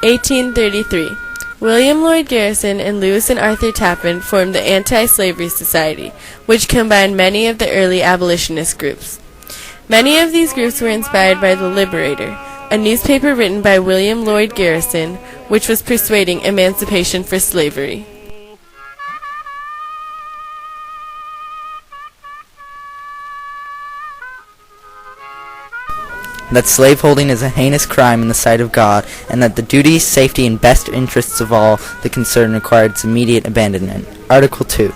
1833. William Lloyd Garrison and Lewis and Arthur Tappan formed the Anti-Slavery Society, which combined many of the early abolitionist groups. Many of these groups were inspired by The Liberator, a newspaper written by William Lloyd Garrison, which was persuading emancipation for slavery. That slaveholding is a heinous crime in the sight of God, and that the duty, safety, and best interests of all the concerned require its immediate abandonment. Article 2.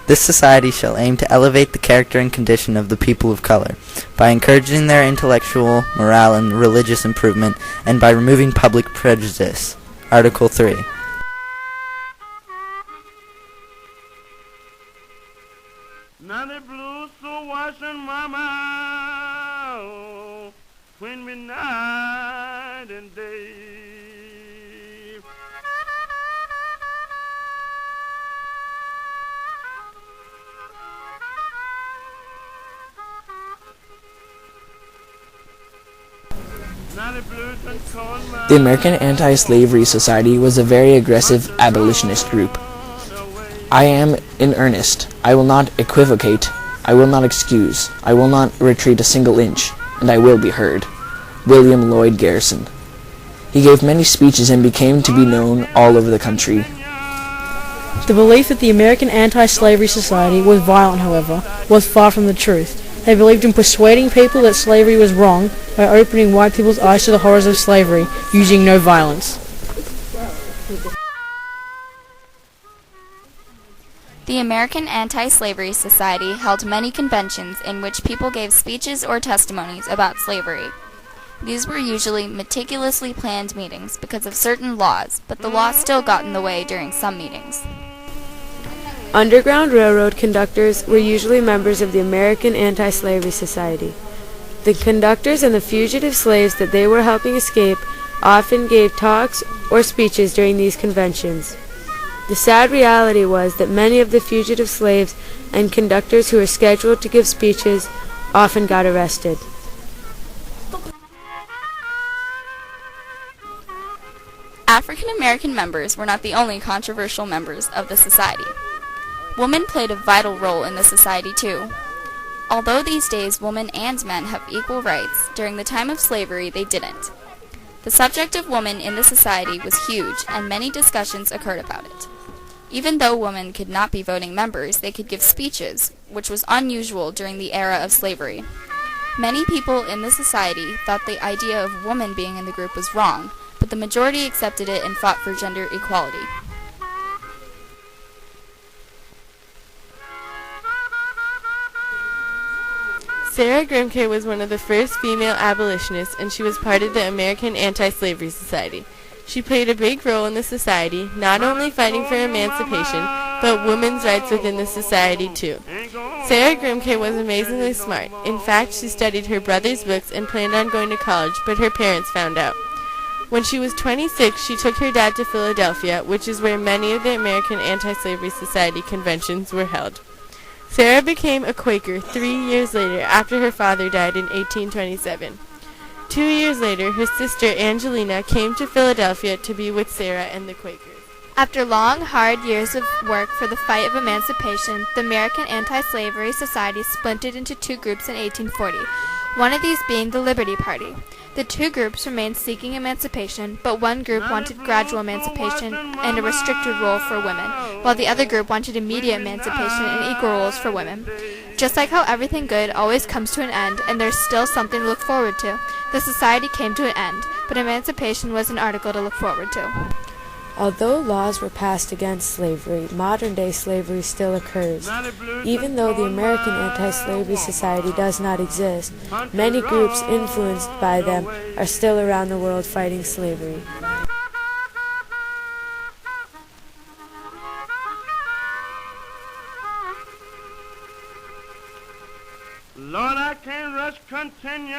This society shall aim to elevate the character and condition of the people of color, by encouraging their intellectual, moral, and religious improvement, and by removing public prejudice. Article 3. Now the blues so washing mama when we night and day. The American Anti-Slavery Society was a very aggressive abolitionist group. I am in earnest. I will not equivocate. I will not excuse. I will not retreat a single inch, and I will be heard. William Lloyd Garrison. He gave many speeches and became to be known all over the country. The belief that the American Anti-Slavery Society was violent, however, was far from the truth. They believed in persuading people that slavery was wrong by opening white people's eyes to the horrors of slavery, using no violence. The American Anti-Slavery Society held many conventions in which people gave speeches or testimonies about slavery. These were usually meticulously planned meetings because of certain laws, but the law still got in the way during some meetings. Underground Railroad conductors were usually members of the American Anti-Slavery Society. The conductors and the fugitive slaves that they were helping escape often gave talks or speeches during these conventions. The sad reality was that many of the fugitive slaves and conductors who were scheduled to give speeches often got arrested. African American members were not the only controversial members of the society. Women played a vital role in the society too. Although these days women and men have equal rights, during the time of slavery they didn't. The subject of women in the society was huge, and many discussions occurred about it. Even though women could not be voting members, they could give speeches, which was unusual during the era of slavery. Many people in the society thought the idea of women being in the group was wrong, but the majority accepted it and fought for gender equality. Sarah Grimke was one of the first female abolitionists, and she was part of the American Anti-Slavery Society. She played a big role in the society, not only fighting for emancipation, but women's rights within the society too. Sarah Grimke was amazingly smart. In fact, she studied her brother's books and planned on going to college, but her parents found out. When she was 26, she took her dad to Philadelphia, which is where many of the American Anti-Slavery Society conventions were held. Sarah became a Quaker 3 years later after her father died in 1827. 2 years later, her sister Angelina came to Philadelphia to be with Sarah and the Quakers. After long, hard years of work for the fight of emancipation, the American Anti-Slavery Society splintered into two groups in 1840, one of these being the Liberty Party. The two groups remained seeking emancipation, but one group wanted gradual emancipation and a restricted role for women, while the other group wanted immediate emancipation and equal roles for women. Just like how everything good always comes to an end, and there's still something to look forward to, the society came to an end, but emancipation was an article to look forward to. Although laws were passed against slavery, modern-day slavery still occurs. Even though the American Anti-Slavery Society does not exist, many groups influenced by them are still around the world fighting slavery. Lord, I can't rush continue.